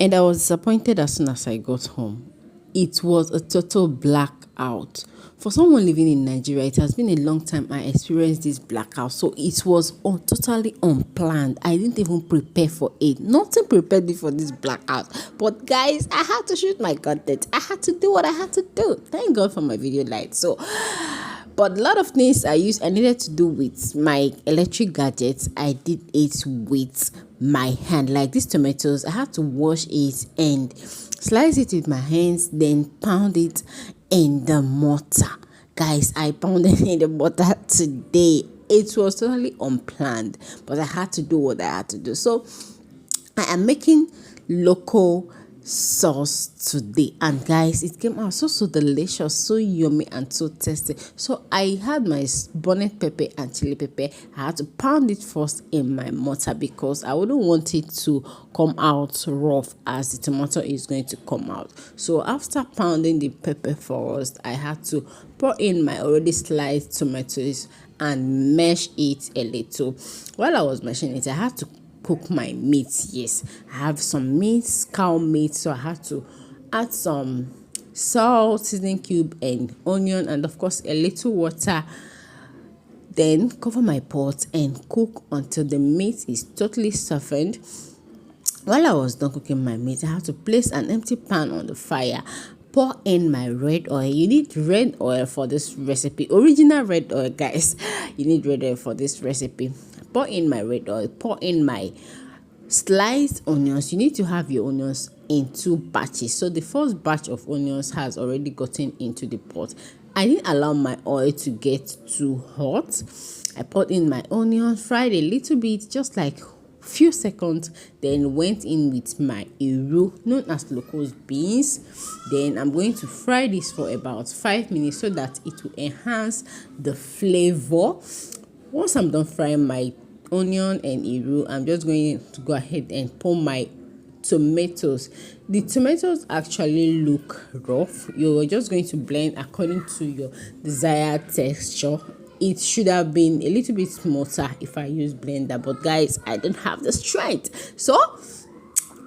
And I was disappointed as soon as I got home. It was a total blackout. For someone living in Nigeria, it has been a long time I experienced this blackout. So it was totally unplanned. I didn't even prepare for it. Nothing prepared me for this blackout. But guys, I had to shoot my content. I had to do what I had to do. Thank God for my video light. So but a lot of things I needed to do with my electric gadgets. I did it with my hand. Like these tomatoes, I had to wash it and slice it with my hands, then pound it in the mortar. Guys, I pounded in the mortar today. It was totally unplanned, but I had to do what I had to do. So I am making local sauce today, and guys, it came out so delicious, so yummy and so tasty. So I had my bonnet pepper and chili pepper. I had to pound it first in my mortar because I wouldn't want it to come out rough as the tomato is going to come out. So after pounding the pepper first, I had to pour in my already sliced tomatoes and mash it a little. While I was mashing it, I had to cook my meat. Yes, I have some meat, cow meat, so I had to add some salt, seasoning cube, and onion, and of course a little water. Then cover my pot and cook until the meat is totally softened. While I was done cooking my meat, I had to place an empty pan on the fire. Pour in my red oil. You need red oil for this recipe. Original red oil, guys. You need red oil for this recipe. Pour in my red oil. Pour in my sliced onions. You need to have your onions in 2 batches. So the first batch of onions has already gotten into the pot. I didn't allow my oil to get too hot. I poured in my onions, fried a little bit, just like few seconds, then went in with my iru, known as locust beans. Then I'm going to fry this for about 5 minutes so that it will enhance the flavor. Once I'm done frying my onion and iru, I'm just going to go ahead and pour my tomatoes. The tomatoes actually look rough. You're just going to blend according to your desired texture. It should have been a little bit smoother if I use blender, but guys, I don't have the strength, so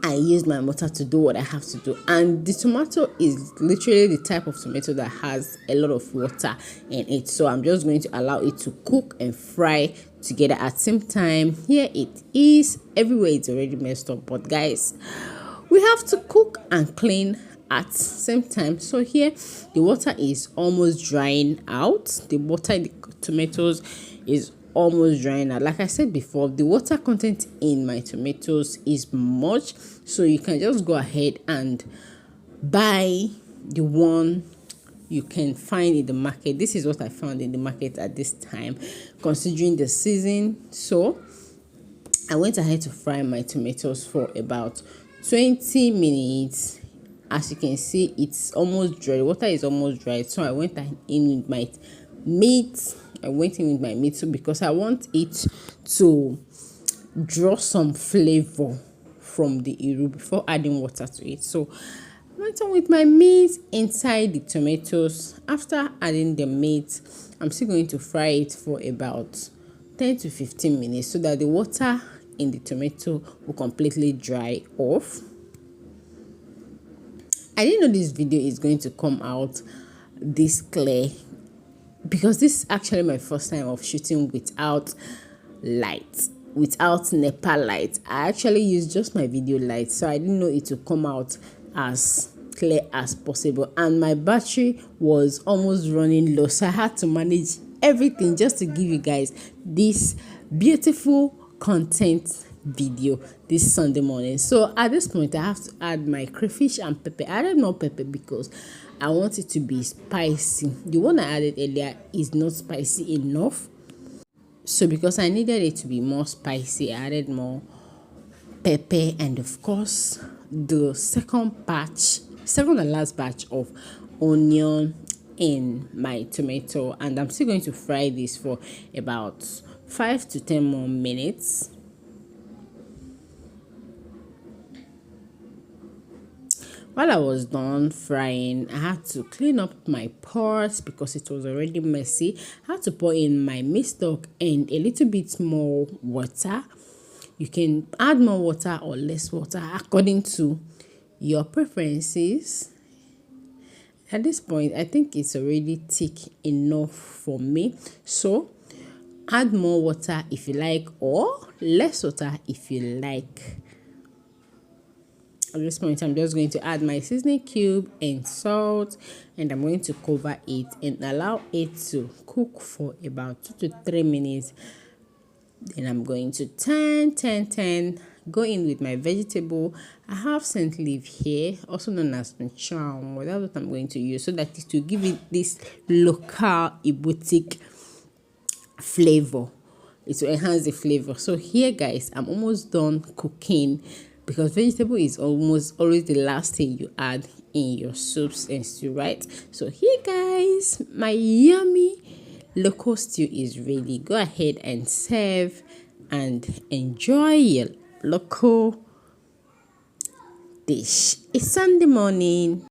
I used my mortar to do what I have to do. And the tomato is literally the type of tomato that has a lot of water in it, so I'm just going to allow it to cook and fry together at the same time. Here it is. Everywhere it's already messed up, but guys, we have to cook and clean at the same time. So here the water is almost drying out. The water in the tomatoes is almost drying out. Like I said before, the water content in my tomatoes is much, so you can just go ahead and buy the one you can find in the market. This is what I found in the market at this time, considering the season. So I went ahead to fry my tomatoes for about 20 minutes. As you can see, it's almost dry. The water is almost dry, so I went in with my meat. So because I want it to draw some flavor from the iru before adding water to it. So I went on with my meat inside the tomatoes. After adding the meat, I'm still going to fry it for about 10 to 15 minutes so that the water in the tomato will completely dry off. I didn't know this video is going to come out this clear because this is actually my first time of shooting without light, without NEPA light. I actually used just my video light, so I didn't know it would come out as clear as possible. And my battery was almost running low, so I had to manage everything just to give you guys this beautiful content video this Sunday morning. So at this point, I have to add my crayfish and pepper. I added more pepper because I want it to be spicy. The one I added earlier is not spicy enough, so because I needed it to be more spicy, I added more pepper. And of course, the second and last batch of onion in my tomato, and I'm still going to fry this for about 5 to 10 more minutes. While I was done frying, I had to clean up my pots because it was already messy. I had to pour in my meat stock and a little bit more water. You can add more water or less water according to your preferences. At this point, I think it's already thick enough for me. So add more water if you like, or less water if you like. At this point, I'm just going to add my seasoning cube and salt, and I'm going to cover it and allow it to cook for about 2 to 3 minutes. Then I'm going to turn, go in with my vegetable. I have scent leaf here, also known as ncham. That's what I'm going to use, so that it will give it this local Ibutik flavor. It will enhance the flavor. So here, guys, I'm almost done cooking, because vegetable is almost always the last thing you add in your soups and stew, right? So here, guys, my yummy local stew is ready. Go ahead and serve and enjoy your local dish. It's Sunday morning.